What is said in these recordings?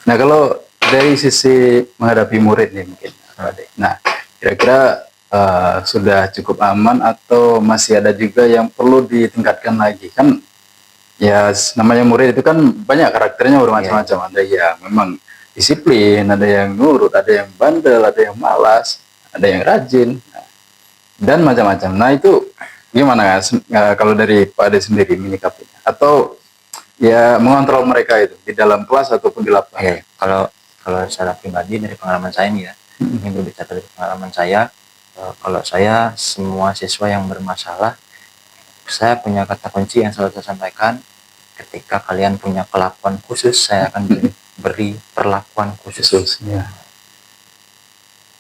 Nah, kalau dari sisi menghadapi murid nih mungkin, Pak Ade. Nah, kira-kira sudah cukup aman atau masih ada juga yang perlu ditingkatkan lagi? Kan ya namanya murid itu kan banyak karakternya bermacam-macam. Ada yang memang disiplin, ada yang nurut, ada yang bandel, ada yang malas, ada yang rajin, dan macam-macam. Nah, itu gimana kalau dari Pak Ade sendiri menyikapinya? Atau ya mengontrol mereka itu di dalam kelas ataupun di lapangan? Kalau kalau secara pribadi dari pengalaman saya nih ya, ini berbicara dari pengalaman saya, kalau saya semua siswa yang bermasalah, saya punya kata kunci yang selalu saya sampaikan, ketika kalian punya kelakuan khusus, saya akan beri perlakuan khusus. Ya.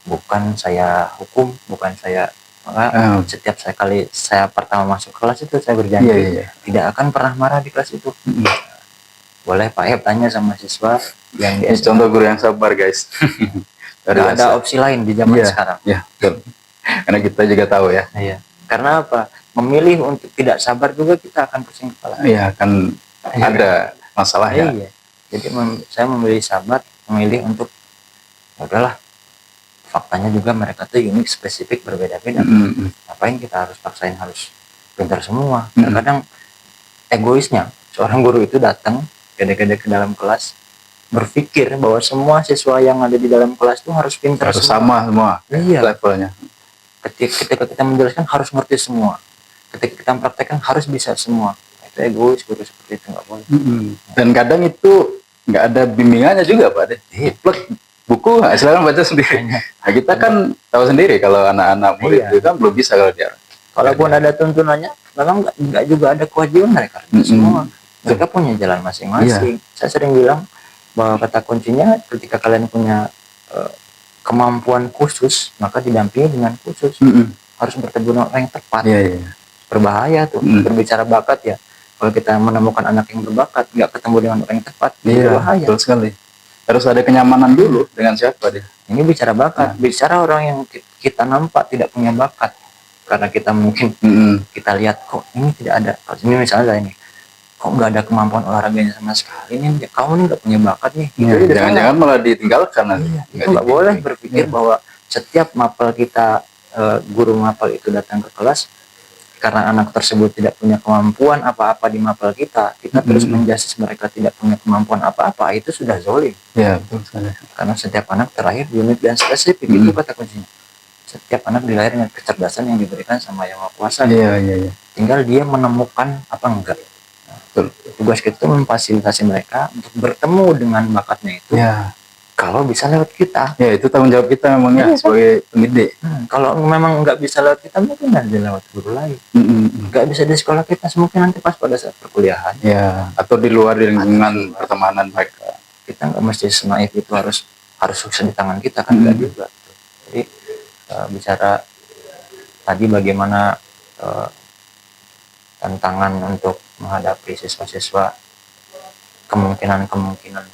Bukan saya hukum, bukan saya setiap kali saya pertama masuk kelas itu saya berjanji tidak akan pernah marah di kelas itu. Boleh Pak Ep tanya sama siswa yang di SMA. Contoh guru yang sabar, guys. Tidak ada opsi lain di zaman sekarang. Iya, betul. Karena kita juga tahu ya. Iya. Karena apa? Memilih untuk tidak sabar juga kita akan pusing kepala. Iya, akan ada masalah ya. Iya. Jadi saya memilih sabar, memilih untuk udahlah. Faktanya juga mereka tuh unik, spesifik, berbeda-beda. Ngapain kita harus paksain harus pintar semua? Kadang egoisnya seorang guru itu datang gede-gede ke dalam kelas berpikir bahwa semua siswa yang ada di dalam kelas itu harus pintar, harus sama semua levelnya. Ketika kita menjelaskan harus ngerti semua, ketika kita mempraktekkan harus bisa semua. Itu egois guru seperti itu, nggak boleh. Dan kadang itu nggak ada bimbingannya juga Pak deh. Buku silakan baca sendiri. Nah, kita kan tahu sendiri kalau anak-anak murid itu kan belum bisa kalau dia. Kalaupun ada tuntunannya, memang nggak juga ada kewajiban mereka semua. Mereka punya jalan masing-masing. Saya sering bilang bahwa kata kuncinya ketika kalian punya kemampuan khusus, maka didampingi dengan khusus. Harus bertemu dengan orang yang tepat. Berbahaya tuh berbicara bakat ya. Kalau kita menemukan anak yang berbakat, nggak ketemu dengan orang yang tepat, berbahaya. Betul sekali. Harus ada kenyamanan dulu dengan siapa dia. Ini bicara bakat, bicara orang yang kita nampak tidak punya bakat. Karena kita mungkin kita lihat kok ini tidak ada. Ini misalnya ini, kok nggak ada kemampuan olahraganya sama sekali. Ini kamu ini nggak punya bakat nih. Jangan-jangan malah ditinggalkan nanti. Itu nggak boleh berpikir bahwa setiap mapel kita, guru mapel itu datang ke kelas, karena anak tersebut tidak punya kemampuan apa-apa di mapel kita terus menjasis mereka tidak punya kemampuan apa-apa, itu sudah zolim. Ya, betul sekali. Karena setiap anak terlahir unik dan spesifik, itu kata kuncinya. Setiap anak dilahir dengan kecerdasan yang diberikan sama Yang Maha Kuasa. Tinggal dia menemukan apa enggak. Nah, tugas kita itu memfasilitasi mereka untuk bertemu dengan bakatnya itu. Kalau bisa lewat kita. Ya, itu tanggung jawab kita memang sebagai pendidik. Kalau memang nggak bisa lewat kita, mungkin nanti lewat guru lain. Nggak bisa di sekolah kita, mungkin nanti pas pada saat perkuliahan. Ya, atau di luar di lingkungan pertemanan mereka. Kita nggak mesti senaif itu harus sukses di tangan kita kan, nggak juga. Jadi bicara tadi bagaimana tantangan untuk menghadapi siswa-siswa, kemungkinan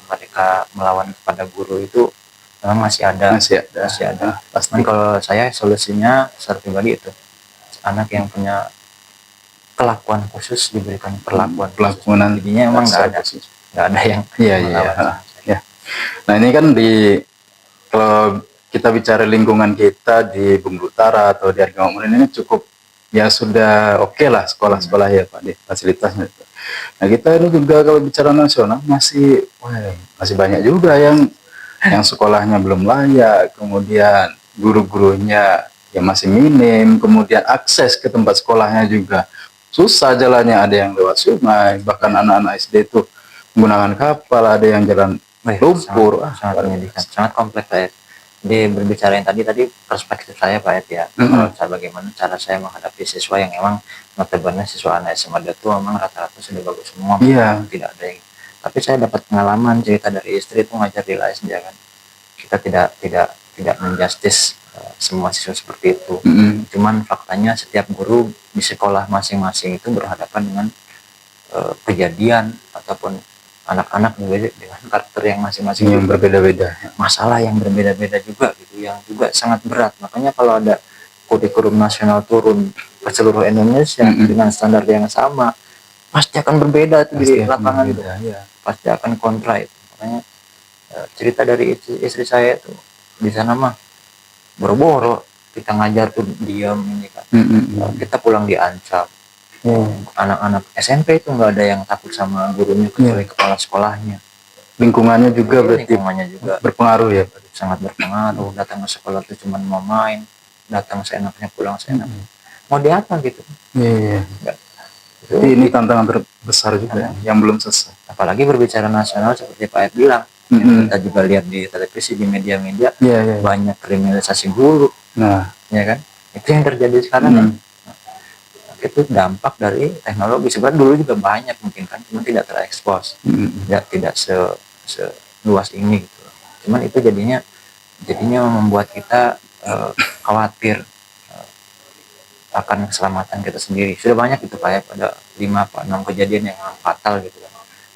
mereka melawan kepada guru itu memang masih ada. Pasti. Kalau saya solusinya secara pribadi itu anak yang punya kelakuan khusus diberikan perlakuan jadinya emang nggak ada yang melawan. Nah, ini kan kalau kita bicara lingkungan kita di Bumi Utara atau di Argama ini cukup ya sudah oke lah sekolah-sekolah ya Pak di fasilitasnya. Nah, kita ini juga kalau bicara nasional masih banyak juga yang sekolahnya belum layak, kemudian guru-gurunya ya masih minim, kemudian akses ke tempat sekolahnya juga susah jalannya, ada yang lewat sungai, bahkan anak-anak SD itu menggunakan kapal, ada yang jalan lumpur. Sangat kompleks Pak Ed. Jadi berbicara yang tadi perspektif saya Pak Ed ya. Bagaimana cara saya menghadapi siswa yang emang notabene siswa anak SMA itu memang rata-rata sudah bagus semua. Tidak ada yang. Tapi saya dapat pengalaman cerita dari istri itu ngajar di LASD kan. Kita tidak menjustis semua siswa seperti itu. Cuman faktanya setiap guru di sekolah masing-masing itu berhadapan dengan kejadian ataupun anak-anak dengan karakter yang masing-masing yang berbeda-beda, masalah yang berbeda-beda juga gitu, yang juga sangat berat. Makanya kalau ada kurikulum nasional turun ke seluruh Indonesia dengan standar yang sama, pasti akan berbeda tuh di lapangan itu. Pasti akan kontra itu. Makanya cerita dari istri saya itu di sana mah boro-boro kita ngajar tuh diam ini kan. Kita pulang diancam. Anak-anak SMP itu nggak ada yang takut sama gurunya kecuali kepala sekolahnya. Lingkungannya juga berarti Lingkungannya juga berpengaruh ya. sangat berpengaruh. Datang ke sekolah tuh cuma mau main, datang seenaknya, pulang seenaknya. Mau di apa gitu? Iya. Nggak. Jadi ini tantangan terbesar juga yang belum selesai. Apalagi berbicara nasional seperti Pak Ed bilang, yang kita juga lihat di televisi, di media-media, banyak kriminalisasi guru. Nah, ya kan? Itu yang terjadi sekarang kan. Itu dampak dari teknologi. Sebenarnya dulu juga banyak mungkin kan, cuma tidak terekspos, tidak seluas ini gitu. Cuman itu jadinya membuat kita khawatir akan keselamatan kita sendiri. Sudah banyak itu kayak pada 5-6 kejadian yang fatal gitu kan.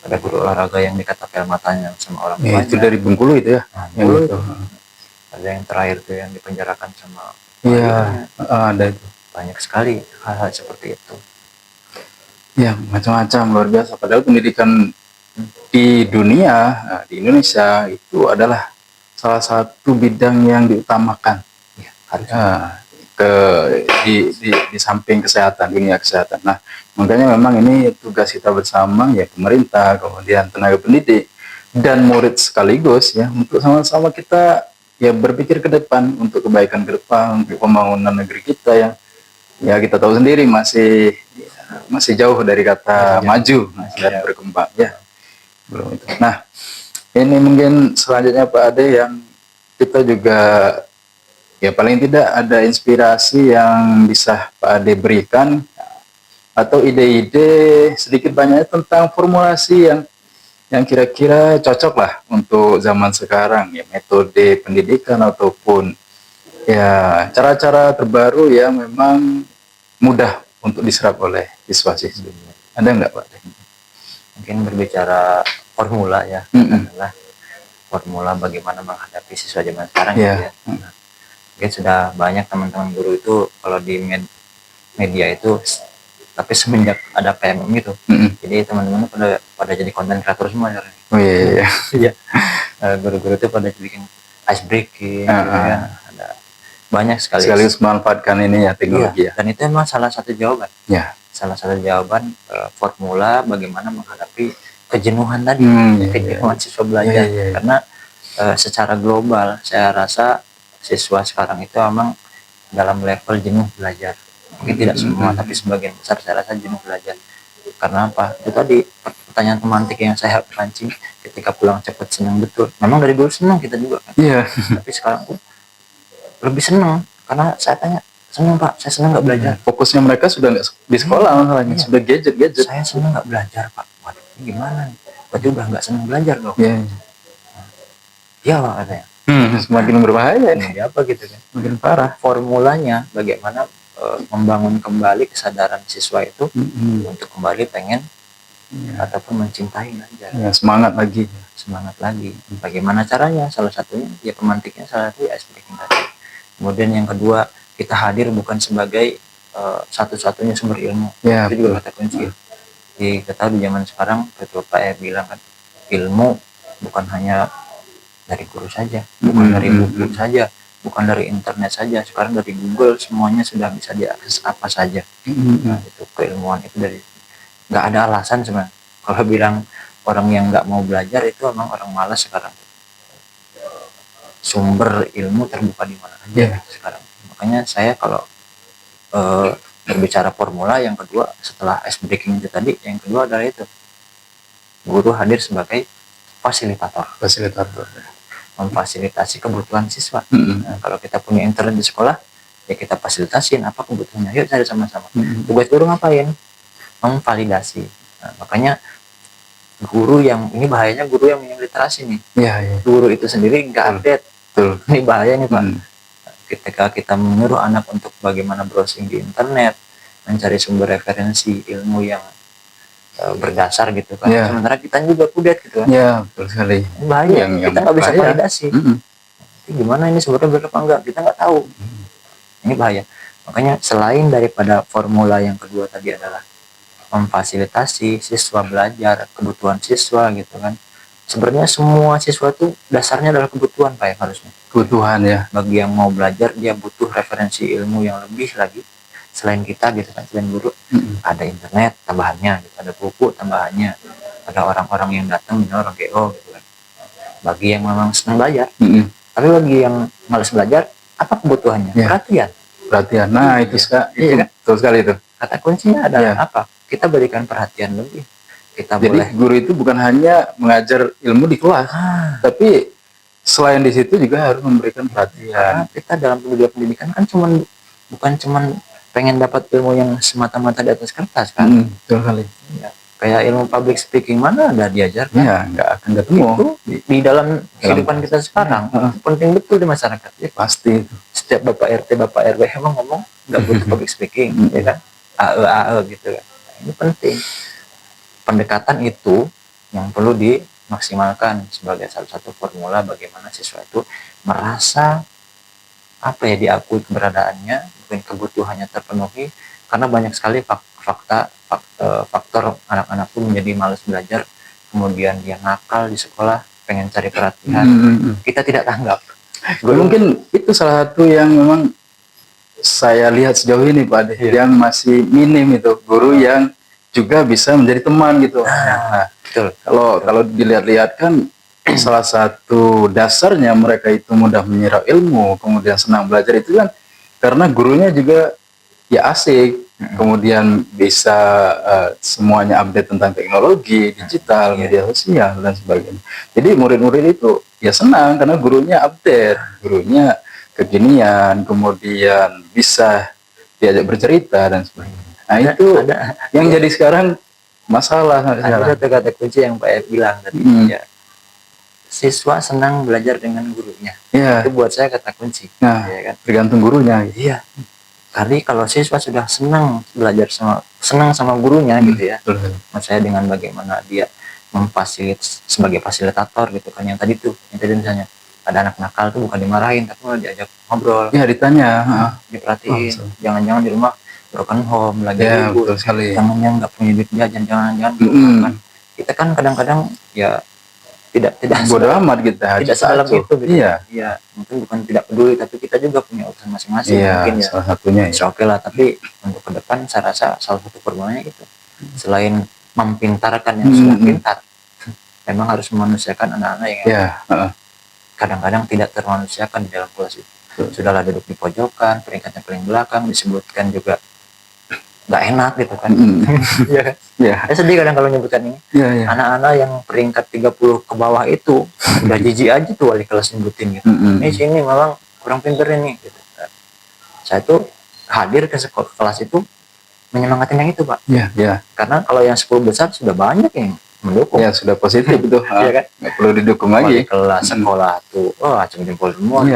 Ada guru olahraga yang dikata matanya sama orang tuanya. Itu dari Bengkulu itu ya. Bengkulu itu. Ada yang terakhir tuh yang dipenjarakan sama ada itu. Banyak sekali hal-hal seperti itu. Ya, macam-macam, luar biasa. Padahal pendidikan di dunia, di Indonesia itu adalah salah satu bidang yang diutamakan. Ya, harusnya. Di samping kesehatan, dunia kesehatan. Nah, makanya memang ini tugas kita bersama, ya pemerintah, kemudian tenaga pendidik dan murid sekaligus, ya, untuk sama-sama kita ya berpikir ke depan untuk kebaikan ke depan, untuk pembangunan negeri kita yang ya kita tahu sendiri masih jauh dari kata maju, dan berkembang, ya belum itu. Nah, ini mungkin selanjutnya Pak Ade yang kita juga ya paling tidak ada inspirasi yang bisa Pak Ade berikan atau ide-ide sedikit banyaknya tentang formulasi yang kira-kira cocok lah untuk zaman sekarang, ya metode pendidikan ataupun ya cara-cara terbaru yang memang mudah untuk diserap oleh siswa-siswi. Ada nggak Pak? Mungkin berbicara formula ya, adalah formula bagaimana menghadapi siswa zaman sekarang gitu ya. Mungkin sudah banyak teman-teman guru itu kalau di media itu, tapi semenjak ada PMM itu, jadi teman-teman pada jadi konten kreator semua ya. Iya. Guru-guru itu pada bikin ice breaking, gitu ya. Ada banyak sekali. Sekaligus memanfaatkan ini ya teknologi. Dan itu memang salah satu jawaban. Salah satu jawaban formula bagaimana menghadapi kejenuhan tadi, kejenuhan siswa belajar. Karena secara global saya rasa siswa sekarang itu memang dalam level jenuh belajar. Mungkin tidak semua, tapi sebagian besar saya rasa jenuh belajar. Karena apa? Itu tadi pertanyaan pemantik yang saya pancing, ketika pulang cepat senang betul. Memang dari dulu senang kita juga kan. Tapi sekarang lebih senang karena saya tanya, senang Pak, saya senang nggak belajar. Fokusnya mereka sudah nggak di sekolah, masalahnya sudah gadget. Saya senang nggak belajar Pak. Waduh, ini gimana? Berarti udah nggak senang belajar dong. Iya Pak katanya. Semakin berbahaya ini. Apa gitu kan? Makin parah. Formulanya bagaimana membangun kembali kesadaran siswa itu untuk kembali pengen ataupun mencintai belajar. Semangat lagi. Bagaimana caranya? Salah satunya ya pemantiknya salah satu ice breaking tadi. Kemudian yang kedua, kita hadir bukan sebagai satu-satunya sumber ilmu. Itu juga kata kunci. Kita tahu di zaman sekarang, betul Pak bilang kan, ilmu bukan hanya dari guru saja, bukan dari buku saja, bukan dari internet saja. Sekarang dari Google semuanya sudah bisa diakses apa saja. Itu keilmuan itu dari, nggak ada alasan sebenarnya. Kalau bilang orang yang nggak mau belajar itu memang orang malas sekarang. Sumber ilmu terbuka di mana aja sekarang. Makanya saya kalau berbicara formula yang kedua setelah ice breaking itu tadi, yang kedua adalah itu guru hadir sebagai fasilitator. Memfasilitasi kebutuhan siswa. Nah, kalau kita punya internet di sekolah, ya kita fasilitasin apa kebutuhannya. Yuk cari sama-sama. Tugas guru ngapain? Memvalidasi. Nah, makanya guru yang, ini bahayanya guru yang minim literasi nih. Guru itu sendiri nggak update. Ini bahaya nih Pak. Ketika kita menyuruh anak untuk bagaimana browsing di internet, mencari sumber referensi ilmu yang berdasar gitu kan. Sementara kita juga kudet gitu kan. Betul sekali. Bahaya, kita nggak bisa validasi. Gimana ini sumbernya benar apa enggak, kita nggak tahu. Ini bahaya. Makanya selain daripada formula yang kedua tadi adalah memfasilitasi siswa belajar, kebutuhan siswa gitu kan, sebenarnya semua siswa tuh dasarnya adalah kebutuhan Pak ya harusnya. Kebutuhan ya. Bagi yang mau belajar dia butuh referensi ilmu yang lebih lagi selain kita gitu kan, selain guru. Ada internet tambahannya gitu, ada buku tambahannya, ada orang-orang yang datang orang GO gitu kan. Bagi yang memang senang belajar, tapi bagi yang malas belajar, apa kebutuhannya? Ya. Perhatian. Nah, itu Iya kan? betul sekali itu. Kata kuncinya adalah Ya. apa? Kita berikan perhatian lebih. Kita Jadi boleh guru itu bukan hanya mengajar ilmu di kelas, tapi selain di situ juga harus memberikan perhatian. karena kita dalam dunia pendidikan kan bukan cuman pengen dapat ilmu yang semata-mata di atas kertas kan. Betul sekali. Ya, kayak ilmu public speaking mana ada diajarkan. Ya, nggak akan ketemu. Itu di dalam kehidupan kita sekarang penting betul di masyarakat. Ya, Pasti itu. setiap Bapak RT, Bapak RW emang ngomong nggak butuh public speaking, ya kan? AE gitu kan. Nah, ini penting. Pendekatan itu yang perlu dimaksimalkan sebagai salah satu formula bagaimana siswa itu merasa apa ya, diakui keberadaannya, mungkin kebutuhannya terpenuhi, karena banyak sekali faktor anak-anak pun menjadi malas belajar, kemudian dia nakal di sekolah, pengen cari perhatian, kita tidak tanggap. Mungkin itu salah satu yang memang saya lihat sejauh ini Pak Ade, yang masih minim itu guru yang juga bisa menjadi teman gitu. Nah, betul. Kalau dilihat-lihat kan salah satu dasarnya mereka itu mudah menyerap ilmu, kemudian senang belajar itu kan karena gurunya juga ya asik, kemudian bisa semuanya update tentang teknologi, digital, media sosial dan sebagainya. Jadi murid-murid itu ya senang karena gurunya update, gurunya kekinian, kemudian bisa diajak bercerita dan sebagainya. Nah, itu yang jadi sekarang masalah. Ada kata kunci yang Pak F bilang tadi, ya. Siswa senang belajar dengan gurunya. Ya. Itu buat saya kata kunci. Nah, ya kan? Tergantung gurunya. Iya. Karena kalau siswa sudah senang belajar senang sama gurunya gitu ya. Maksud saya dengan bagaimana dia sebagai fasilitator gitu kan, yang tadi misalnya ada anak nakal tuh bukan dimarahin tapi malah diajak ngobrol. Ya, ditanya, diperhatiin. Jangan-jangan di rumah broken home lagi ribut, jangan-jangan nggak punya duit jajan, jangan-jangan kan. Kita kan kadang-kadang ya tidak bodoh amat kita, tidak sedalam itu gitu. Iya, mungkin bukan tidak peduli, tapi kita juga punya urusan masing-masing, mungkin ya salah satunya ya. Oke lah, tapi untuk ke depan saya rasa salah satu formulanya itu, selain mempintarkan yang sudah pintar, memang harus memanusiakan anak-anak yang kadang-kadang tidak termanusiakan di dalam kelas itu. Sudahlah duduk di pojokan, peringkatnya paling belakang, disebutkan juga nggak enak gitu kan. Iya kan? Saya sedih kadang kalau nyebutkan ini. Anak-anak yang peringkat 30 ke bawah itu udah jijik aja tuh wali kelas nyebutin gitu. Ini sini memang kurang pinter ini gitu. Saya tuh hadir ke kelas itu menyemangatin yang itu Pak. Karena kalau yang 10 besar sudah banyak yang mendukung. Ya sudah positif itu. Iya kan? Nggak perlu didukung lagi. Wali kelas sekolah tuh, acung jempol semua.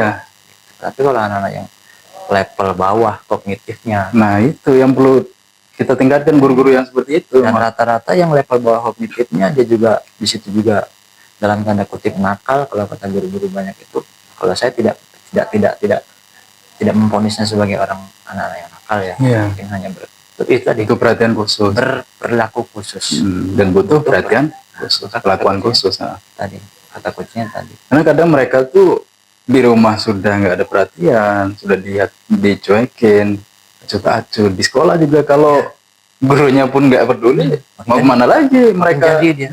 Tapi kalau anak-anak yang level bawah kognitifnya, nah itu yang perlu kita tingkatkan, guru-guru yang seperti itu. Dan rata-rata yang level bawah kognitifnya dia juga di situ juga dalam tanda kutip nakal kalau kata guru-guru banyak itu. Kalau saya tidak memvonisnya sebagai anak-anak yang nakal ya. Mungkin hanya itu perhatian khusus, berlaku khusus, dan butuh perhatian khusus, perlakuan khusus. Tadi kata kuncinya tadi. Karena kadang mereka tuh di rumah sudah nggak ada perhatian, sudah dicuekin, acut-acut. Di sekolah juga kalau gurunya pun nggak peduli, mau kemana lagi mereka? Jadi dia,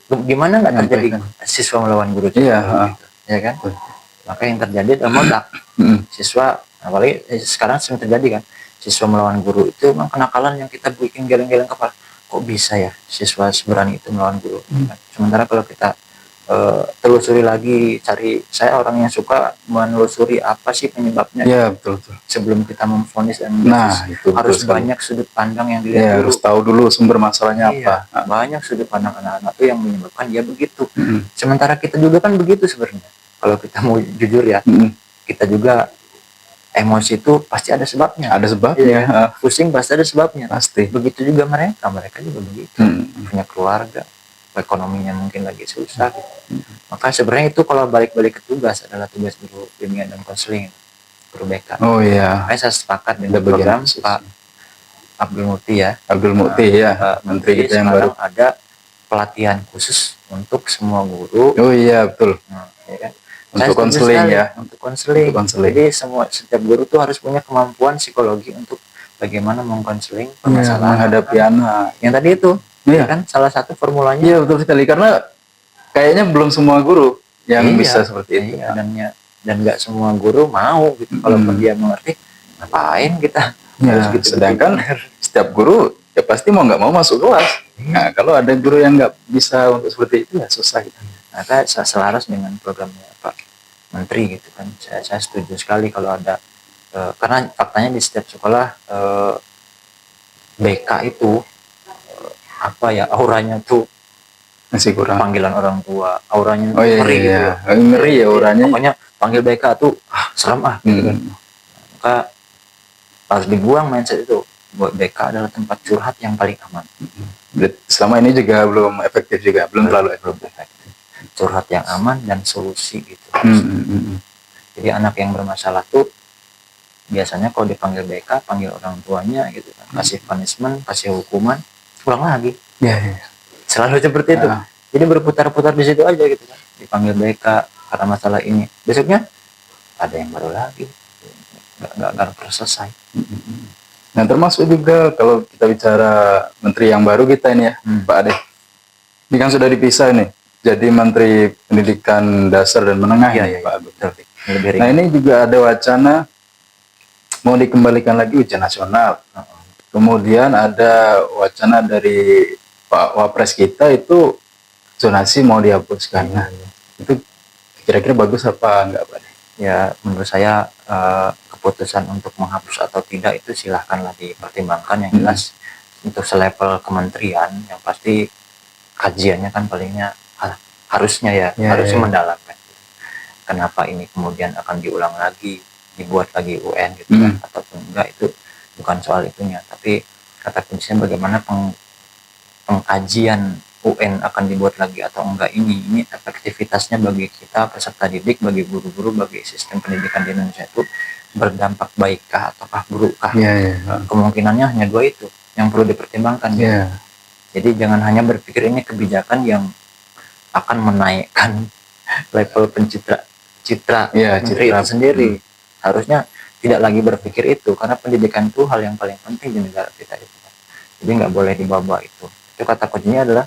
gimana nggak terjadi siswa melawan guru? Ya kan? Maka yang terjadi adalah meledak. Siswa, apalagi sekarang sering terjadi kan, siswa melawan guru itu memang kenakalan yang kita bikin geleng-geleng kepala. Kok bisa ya siswa seberani itu melawan guru? Sementara kalau kita telusuri lagi, saya orang yang suka menelusuri apa sih penyebabnya. Ya betul. Sebelum kita memvonis dan itu harus banyak sudut pandang yang dilihat dulu. Harus tahu dulu sumber masalahnya apa. Banyak sudut pandang anak-anak itu yang menyebabkan dia begitu. Sementara kita juga kan begitu sebenarnya. Kalau kita mau jujur ya, kita juga emosi itu pasti ada sebabnya. Ada sebabnya. Pusing pasti ada sebabnya. Pasti. Begitu juga mereka juga begitu. Punya keluarga, ekonominya mungkin lagi susah gitu. Maka sebenarnya itu kalau balik-balik ke tugas adalah tugas guru bimbingan dan konseling, guru BK. Oh iya. Saya sepakat dengan program Pak Abdul Mukti ya. Menteri kita yang baru. Ada pelatihan khusus untuk semua guru. Oh iya betul. Nah, ya kan? Saya Untuk setuju konseling sekali, ya. untuk konseling. Untuk konseling. Jadi setiap guru tuh harus punya kemampuan psikologi untuk bagaimana mengkonseling Ya, permasalahan menghadapi anak. yang tadi itu. Iya. Ya kan salah satu formulanya. Iya betul sekali, karena kayaknya belum semua guru yang Iya, bisa seperti itu. iya, dan nggak semua guru mau gitu. Kalaupun dia mengerti, ngapain kita harus Ya, gitu. sedangkan setiap guru ya pasti mau nggak mau masuk kelas. Nah, kalau ada guru yang nggak bisa untuk seperti itu ya susah gitu. Maka selaras dengan programnya Pak Menteri gitu kan. Saya setuju sekali kalau ada karena faktanya di setiap sekolah BK itu apa ya, auranya tuh Masih kurang. panggilan orang tua, auranya Oh iya, ngeri iya, gitu. iya. Ngeri ya auranya. Pokoknya panggil BK tuh serem gitu kan. Maka harus dibuang mindset itu. Buat BK adalah tempat curhat yang paling aman. Selama ini juga belum efektif juga, belum terlalu efektif. Curhat yang aman dan solusi gitu. Jadi anak yang bermasalah tuh biasanya kalau dipanggil BK, panggil orang tuanya gitu kan, kasih punishment, kasih hukuman, pulang lagi. Iya. Selalu seperti itu. Jadi berputar-putar di situ aja gitu kan. Dipanggil BK karena masalah ini. Besoknya ada yang baru lagi. Nggak pernah selesai. Nah termasuk juga kalau kita bicara menteri yang baru kita ini ya, Pak Ade. Ini kan sudah dipisah nih, jadi Menteri Pendidikan Dasar dan Menengah ya, Pak Agus. Nah ini juga ada wacana mau dikembalikan lagi ujian nasional. Kemudian ada wacana dari Pak Wapres kita itu zonasi mau dihapuskan. Nah itu kira-kira bagus apa enggak, Pak Ade? Ya menurut saya keputusan untuk menghapus atau tidak itu silahkanlah dipertimbangkan. Yang jelas untuk selevel kementerian yang pasti kajiannya kan palingnya harusnya harusnya mendalam kan. Kenapa ini kemudian akan diulang lagi, dibuat lagi UN gitu kan, ataupun enggak, itu bukan soal itunya, tapi kata kuncinya bagaimana pengkajian UN akan dibuat lagi atau enggak, ini efektivitasnya bagi kita peserta didik, bagi guru-guru, bagi sistem pendidikan di Indonesia itu berdampak baikkah ataukah burukkah. Kemungkinannya hanya dua itu yang perlu dipertimbangkan. Jadi jangan hanya berpikir ini kebijakan yang akan menaikkan level citra menteri itu sendiri. Harusnya tidak lagi berpikir itu, karena pendidikan itu hal yang paling penting di negara kita itu. Jadi nggak boleh dibawa itu. Itu kata kuncinya adalah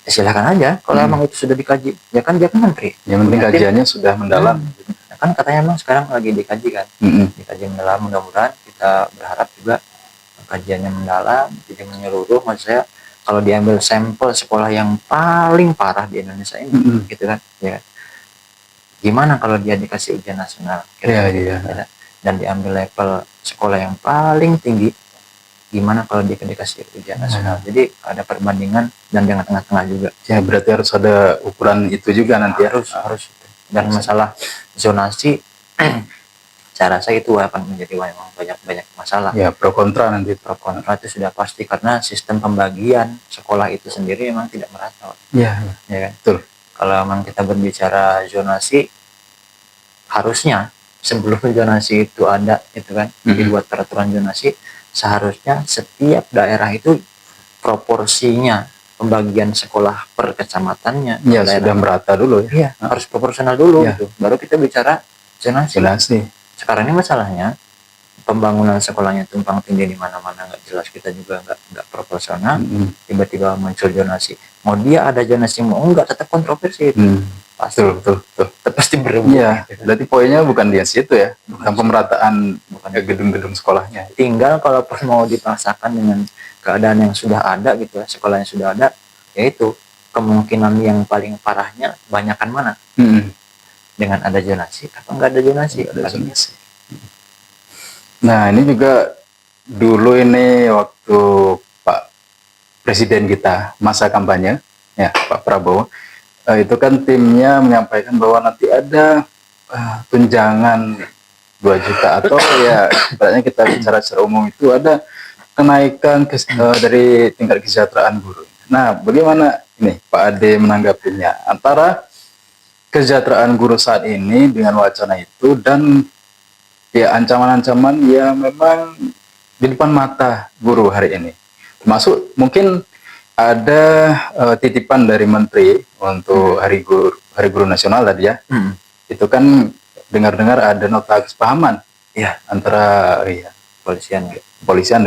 ya silakan aja kalau emang itu sudah dikaji, ya kan dia kan menteri. Yang penting kajiannya sudah mendalam. Kan katanya emang sekarang lagi dikaji kan, dikaji mendalam. Mudah-mudahan kita berharap juga kajiannya mendalam, jadi menyeluruh. Maksud saya kalau diambil sampel sekolah yang paling parah di Indonesia ini, gitu kan, ya gimana kalau dia dikasih ujian nasional, dan diambil level sekolah yang paling tinggi, gimana kalau dia dikasih ujian nasional. Jadi ada perbandingan dan jangan tengah-tengah juga. Ya berarti harus ada ukuran itu juga nanti. Harus. Dan masalah zonasi, cara saya itu akan menjadi memang banyak masalah. Ya pro kontra nanti. Pro kontra itu sudah pasti, karena sistem pembagian sekolah itu sendiri memang tidak merata. Ya kan? Betul. Kalau memang kita berbicara zonasi, harusnya sebelum zonasi itu ada, itu kan, dibuat peraturan zonasi, seharusnya setiap daerah itu proporsinya pembagian sekolah per kecamatannya sudah merata dulu ya. Harus proporsional dulu gitu. Baru kita bicara zonasi. Sekarang ini masalahnya pembangunan sekolahnya tumpang tindih di mana-mana, nggak jelas, kita juga nggak proporsional. Tiba-tiba muncul zonasi, mau dia ada zonasi mau enggak tetap kontroversi itu. Pasti betul. Pasti berebut. Berarti poinnya bukan di situ ya, bukan pemerataan gedung-gedung sekolahnya. Tinggal kalaupun mau dipaksakan dengan keadaan yang sudah ada gitu ya, sekolah yang sudah ada, yaitu kemungkinan yang paling parahnya banyakan mana, dengan ada zonasi atau enggak ada zonasi. Nah ini juga dulu ini waktu Pak Presiden kita masa kampanye ya, Pak Prabowo, itu kan timnya menyampaikan bahwa nanti ada tunjangan 2 juta atau ya sebenarnya kita bicara secara umum itu ada kenaikan dari tingkat kesejahteraan guru. Nah, bagaimana ini Pak Ade menanggapinya antara kesejahteraan guru saat ini dengan wacana itu dan ya ancaman-ancaman yang memang di depan mata guru hari ini? Termasuk mungkin ada titipan dari Menteri untuk Hari Guru Nasional tadi ya. Itu kan dengar-dengar ada nota kesepahaman Ya, antara ya, polisian.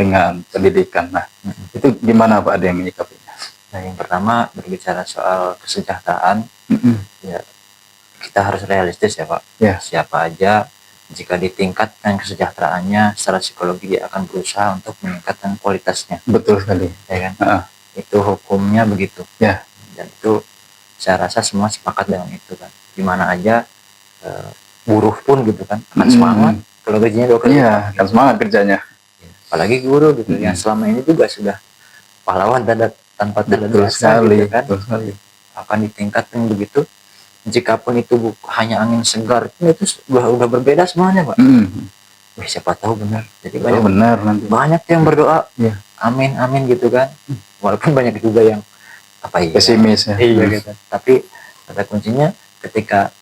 dengan pendidikan. Nah, itu gimana Pak ada yang menyikapinya? Nah, yang pertama berbicara soal kesejahteraan, ya kita harus realistis ya Pak. Ya. Siapa aja jika ditingkatkan kesejahteraannya secara psikologi dia akan berusaha untuk meningkatkan kualitasnya. Betul sekali. Ya kan? Itu hukumnya begitu. Ya. Dan itu saya rasa semua sepakat dengan itu kan. Dimana aja buruh pun gitu kan akan semangat kalau gajinya 2 kali. Iya, akan semangat kerjanya. Apalagi guru gitu yang selama ini juga sudah pahlawan tanpa tanda jasa gitu kan. Betul sekali. Akan ditingkatkan begitu. Jikapun itu hanya angin segar, itu udah berbeda semuanya Pak. Siapa tahu benar. Jadi banyak yang berdoa, ya. Amin amin gitu kan. Walaupun banyak juga yang pesimis ya. Iya gitu. Tapi kata kuncinya ketika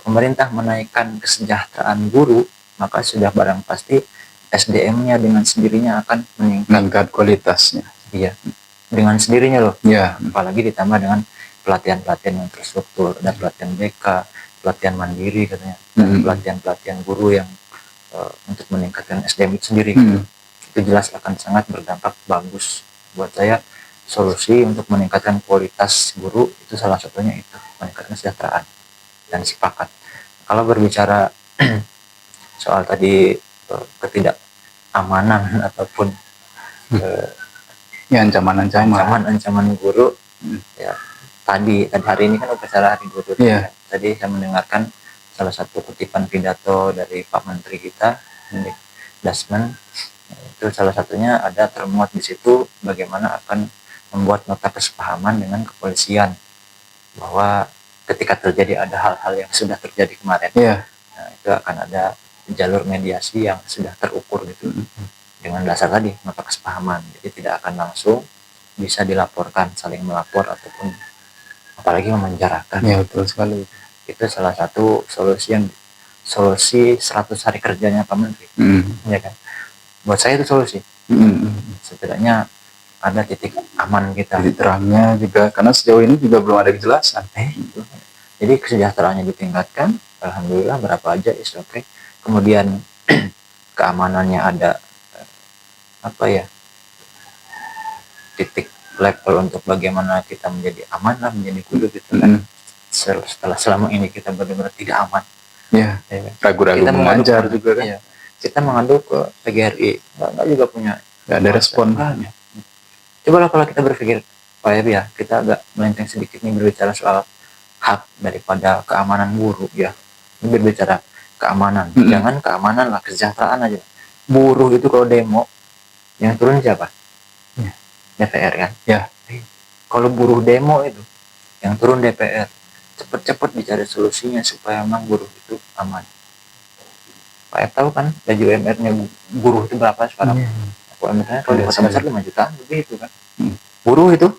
pemerintah menaikkan kesejahteraan guru, maka sudah barang pasti SDM-nya dengan sendirinya akan meningkat kualitasnya. Iya. Dengan sendirinya loh. Iya. Apalagi ditambah dengan pelatihan-pelatihan yang terstruktur, ada pelatihan BK, pelatihan mandiri katanya, dan pelatihan-pelatihan guru yang untuk meningkatkan SDM itu sendiri. Itu jelas akan sangat berdampak bagus buat saya. Solusi untuk meningkatkan kualitas guru itu salah satunya itu meningkatkan kesejahteraan dan sepakat. Kalau berbicara soal tadi ketidakamanan ataupun ancaman guru, ya tadi hari ini kan upacara Hari Guru. Yeah. Tadi saya mendengarkan salah satu kutipan pidato dari Pak Menteri kita, Dasman. Itu salah satunya ada termuat di situ bagaimana akan membuat nota kesepahaman dengan kepolisian bahwa ketika terjadi ada hal-hal yang sudah terjadi kemarin, nah, itu akan ada jalur mediasi yang sudah terukur gitu dengan dasar tadi nota kesepahaman. Jadi tidak akan langsung bisa dilaporkan, saling melapor ataupun apalagi memenjarakan. Ya betul sekali. Itu salah satu solusi 100 hari kerjanya Pak Menteri. Ya kan? Buat saya itu solusi. Setidaknya ada titik aman kita. Titik terangnya juga, karena sejauh ini juga belum ada kejelasan. Jadi kesejahteraannya ditingkatkan, alhamdulillah berapa aja is okay. Kemudian keamanannya ada titik level untuk bagaimana kita menjadi aman lah, menjadi guru gitu kan. Setelah selama ini kita benar-benar tidak aman. Ya. Ragu-ragu mengajar juga kan. Kita mengadu ke PGRI, nggak juga punya. Nggak ada respon. Cobalah kalau kita berpikir, Pak ya, kita agak melenceng sedikit nih berbicara soal hak daripada keamanan guru ya. Ini berbicara keamanan, jangan keamanan lah, kesejahteraan aja. Buruh itu kalau demo, yang turun siapa? DPR kan? Ya. Kalau buruh demo itu, yang turun DPR, cepet-cepet dicari solusinya supaya memang buruh itu aman. Pak F tahu kan gaji UMR-nya buruh itu berapa sekarang? UMR-nya kalau di kota besar 5 juta lebih itu kan. Buruh itu,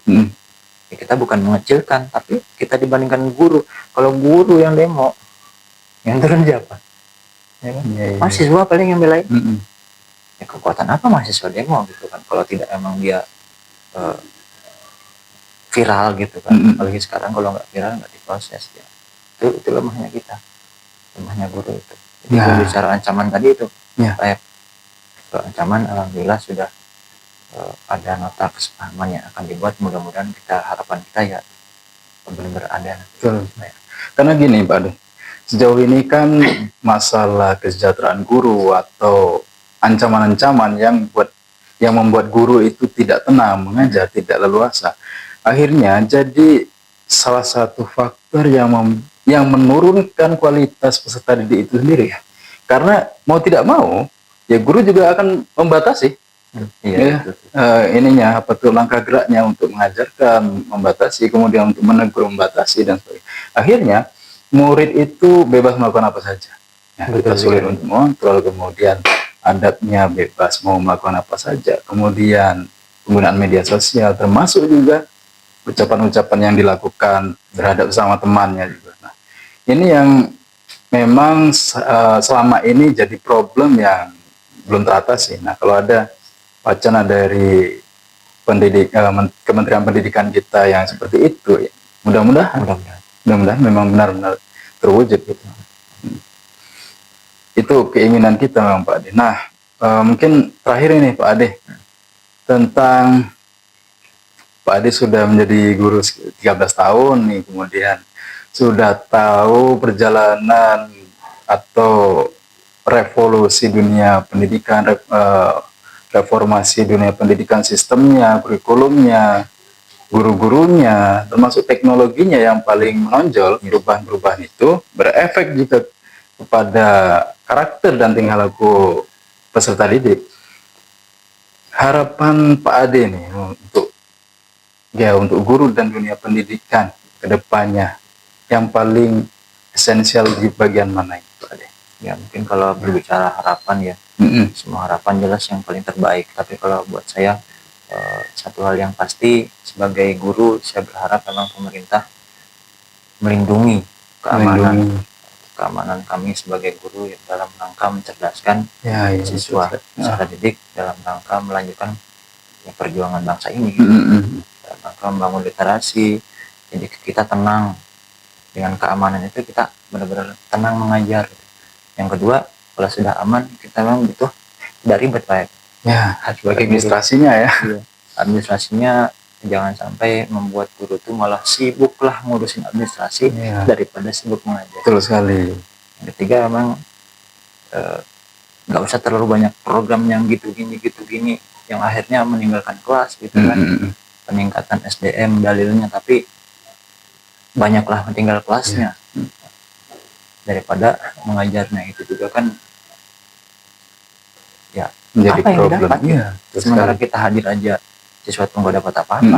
ya kita bukan mengecilkan, tapi kita dibandingkan guru. Kalau guru yang demo, yang turun siapa? Ya kan? Mahasiswa paling yang belain. Ya kekuatan apa mahasiswa demo gitu kan? Kalau tidak emang dia viral gitu kan. Apalagi sekarang kalau nggak viral nggak diproses ya. Itu lemahnya kita, lemahnya guru itu. Jadi berbicara ancaman tadi itu, ancaman alhamdulillah sudah ada nota kesepahaman yang akan dibuat. Mudah-mudahan harapan kita ya benar-benar ada. Betul. Karena gini Pak Ade, sejauh ini kan masalah kesejahteraan guru atau ancaman-ancaman yang membuat guru itu tidak tenang mengajar, tidak leluasa, akhirnya jadi salah satu faktor yang menurunkan kualitas peserta didik itu sendiri ya. Karena mau tidak mau ya guru juga akan membatasi langkah geraknya untuk mengajarkan, membatasi, kemudian untuk menegur, membatasi dan sebagainya. Akhirnya murid itu bebas melakukan apa saja. Kita sulit untuk mengontrol, kemudian adabnya bebas mau melakukan apa saja, kemudian penggunaan media sosial, termasuk juga ucapan-ucapan yang dilakukan terhadap sama temannya juga. Nah, ini yang memang selama ini jadi problem yang belum teratasi. Nah, kalau ada wacana dari Kementerian Pendidikan kita yang seperti itu ya. Mudah-mudahan memang benar-benar terwujud gitu. Itu keinginan kita memang Pak Ade. Nah, mungkin terakhir ini Pak Ade, tentang Pak Ade sudah menjadi guru 13 tahun nih, kemudian sudah tahu perjalanan atau revolusi dunia pendidikan, reformasi dunia pendidikan, sistemnya, kurikulumnya, guru-gurunya, termasuk teknologinya yang paling menonjol. Perubahan-perubahan itu berefek juga kepada karakter dan tingkah laku peserta didik. Harapan Pak Ade nih untuk guru dan dunia pendidikan ke depannya yang paling esensial di bagian mana itu Pak Ade? Ya mungkin kalau berbicara harapan ya, semua harapan jelas yang paling terbaik. Tapi kalau buat saya, satu hal yang pasti sebagai guru, saya berharap memang pemerintah melindungi keamanan kami sebagai guru yang dalam rangka mencerdaskan siswa peserta didik, dalam rangka melanjutkan perjuangan bangsa ini, dalam rangka membangun literasi. Jadi kita tenang, dengan keamanan itu kita benar-benar tenang mengajar. Yang kedua, kalau sudah aman, kita memang butuh dari ribet Pak ya, sebagai administrasinya ya. Administrasinya jangan sampai membuat guru itu malah sibuk lah ngurusin administrasi daripada sibuk mengajar. Betul sekali. Yang ketiga, memang nggak usah terlalu banyak program yang gitu gini yang akhirnya meninggalkan kelas gitu kan. Peningkatan SDM dalilnya, tapi banyaklah tinggal kelasnya daripada mengajarnya. Itu juga kan ya menjadi apa yang problem dapat ya. Sementara kita hadir aja siswa itu nggak dapat apa-apa,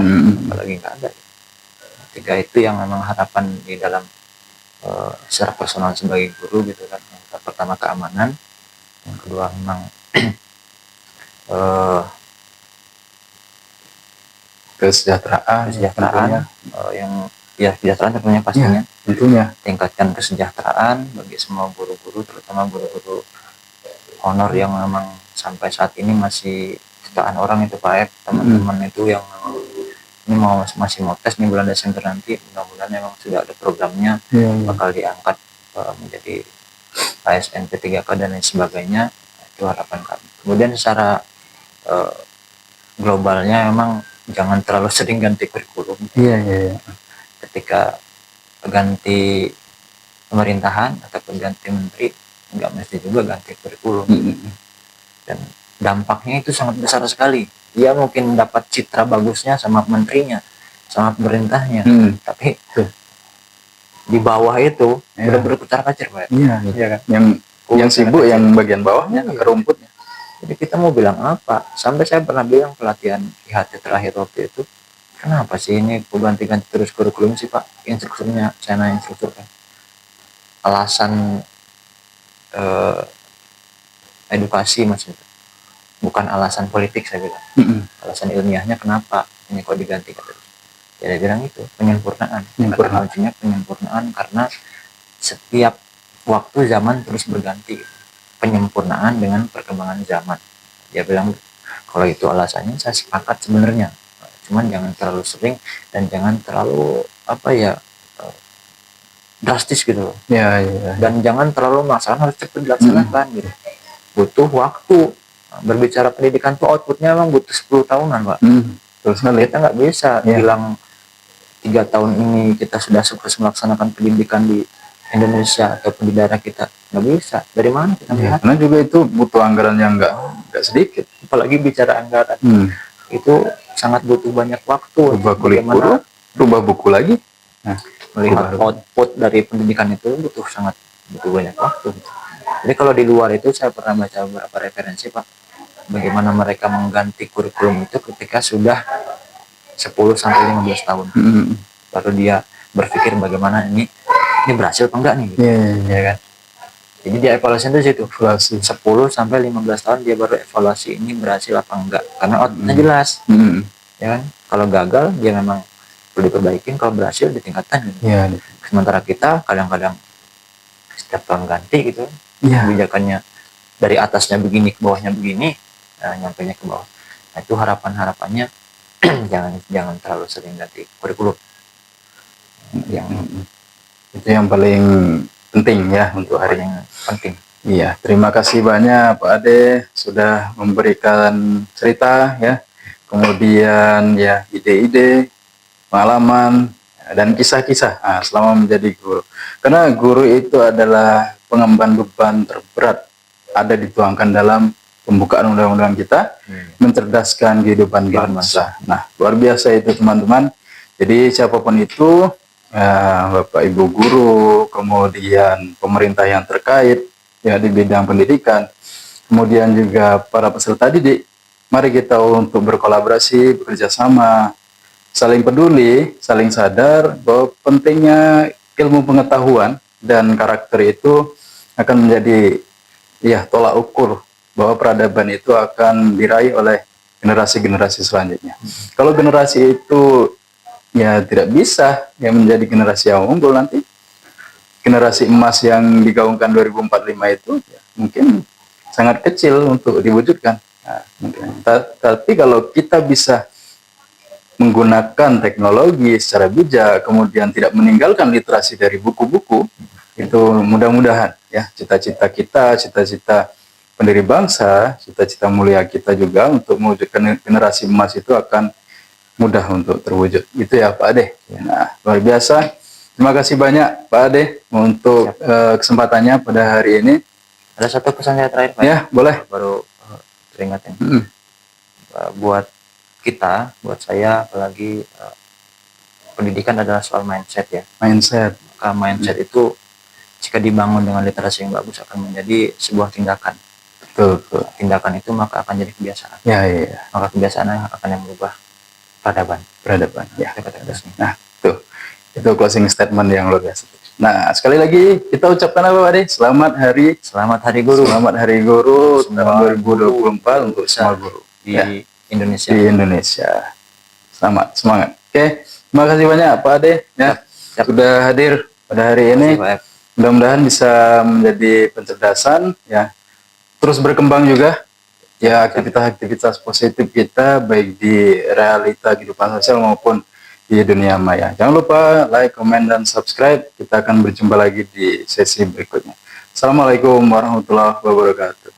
apalagi nggak ada. Tiga itu yang memang harapan di dalam secara personal sebagai guru gitu kan. Yang pertama keamanan, yang kedua memang kesejahteraan yang kesejahteraan tentunya pastinya. Tentunya Tingkatkan kesejahteraan bagi semua guru-guru, terutama guru-guru honor yang memang sampai saat ini masih jutaan orang itu Pak teman-teman itu yang ini masih mau tes nih bulan Desember nanti. Mudah-mudahan memang sudah ada programnya, bakal diangkat menjadi ASN P3K dan lain sebagainya. Itu harapan kami. Kemudian secara globalnya memang jangan terlalu sering ganti kurikulum. Ketika ganti pemerintahan ataupun ganti menteri, nggak mesti juga ganti kurikulum. Dan dampaknya itu sangat besar sekali. Dia mungkin dapat citra bagusnya sama menterinya, sama pemerintahnya, tapi di bawah itu benar-benar kucar-kacir Pak. Kan? Yang sibuk yang bagian bawahnya ke rumputnya. Jadi kita mau bilang apa? Sampai saya pernah bilang pelatihan IHT terakhir waktu itu, kenapa sih ini ganti-ganti terus kurikulum sih Pak? Instrukturnya, saya nanya instruktur kan. Alasan edukasi maksudnya, bukan alasan politik saya bilang. Alasan ilmiahnya kenapa ini kok diganti terus? Ya dia bilang itu penyempurnaan. Kuncinya penyempurnaan karena setiap waktu zaman terus berganti. Penyempurnaan dengan perkembangan zaman. Dia bilang kalau itu alasannya saya sepakat sebenarnya. Cuman jangan terlalu sering dan jangan terlalu drastis gitu. Dan jangan terlalu masalah harus cepat dilaksanakan gitu. Butuh waktu. Berbicara pendidikan tuh outputnya memang butuh 10 tahunan Pak. Terus kita nggak bisa bilang 3 tahun ini kita sudah sukses melaksanakan pendidikan di Indonesia ataupun di daerah kita. Nggak bisa. Dari mana kita lihat? Karena juga itu butuh anggaran yang nggak sedikit. Apalagi bicara anggaran. Itu sangat butuh banyak waktu. Rubah kurikulum, rubah buku lagi. Melihat output dari pendidikan itu butuh banyak waktu. Jadi kalau di luar itu saya pernah baca beberapa referensi Pak, bagaimana mereka mengganti kurikulum itu ketika sudah 10-15 tahun. Baru dia berpikir bagaimana ini berhasil apa enggak nih gitu. Ya kan? Jadi dia evaluasi itu situ. 10-15 tahun dia baru evaluasi ini berhasil apa enggak. Karena outputnya jelas. Ya kan? Kalau gagal dia memang perlu diperbaikin, kalau berhasil ditingkatkan gitu. Sementara kita kadang-kadang setiap tahun ganti gitu. Kebijakannya dari atasnya begini ke bawahnya begini, nyampainya ke bawah. Nah, itu harapannya jangan terlalu sering ganti kurikulum. Yang Itu yang paling penting ya untuk hari paling ini. penting. Iya, terima kasih banyak Pak Ade sudah memberikan cerita ya, kemudian ya ide-ide, pengalaman dan kisah-kisah selama menjadi guru. Karena guru itu adalah pengemban beban terberat ada dituangkan dalam pembukaan undang-undang kita, mencerdaskan kehidupan bangsa. Nah, luar biasa itu teman-teman. Jadi siapapun itu, Bapak Ibu guru, kemudian pemerintah yang terkait ya di bidang pendidikan, kemudian juga para peserta didik, mari kita untuk berkolaborasi, bekerja sama, saling peduli, saling sadar bahwa pentingnya ilmu pengetahuan dan karakter itu akan menjadi ya tolak ukur bahwa peradaban itu akan diraih oleh generasi-generasi selanjutnya. Kalau generasi itu ya tidak bisa yang menjadi generasi yang unggul nanti, generasi emas yang digaungkan 2045 itu ya, mungkin sangat kecil untuk diwujudkan. Nah, tapi kalau kita bisa menggunakan teknologi secara bijak, kemudian tidak meninggalkan literasi dari buku-buku, itu mudah-mudahan ya cita-cita kita, cita-cita pendiri bangsa, cita-cita mulia kita juga untuk mewujudkan generasi emas itu akan mudah untuk terwujud. Itu ya Pak Ade. Nah, luar biasa. Terima kasih banyak Pak Ade untuk kesempatannya pada hari ini. Ada satu pesan saya terakhir Pak. Ya, boleh. Baru teringat ini. Buat kita, buat saya, apalagi pendidikan adalah soal mindset ya. Mindset. Maka mindset itu jika dibangun dengan literasi yang bagus akan menjadi sebuah tindakan. Betul. Tindakan itu maka akan jadi kebiasaan. Ya, ya. Maka kebiasaan akan yang merubah peradaban. Ya. Nah, itu closing statement yang luar biasa. Nah, sekali lagi kita ucapkan apa Pak Ade? Selamat Hari Guru. Selamat Hari Guru tahun 2024 untuk semua guru di Indonesia. Di Indonesia. Selamat, semangat. Oke, terima kasih banyak Pak Ade ya. Sudah hadir pada hari ini. Mudah-mudahan bisa menjadi pencerdasan ya. Terus berkembang juga ya aktivitas-aktivitas positif kita baik di realita kehidupan sosial maupun di dunia maya. Jangan lupa like, comment, dan subscribe. Kita akan berjumpa lagi di sesi berikutnya. Assalamualaikum warahmatullahi wabarakatuh.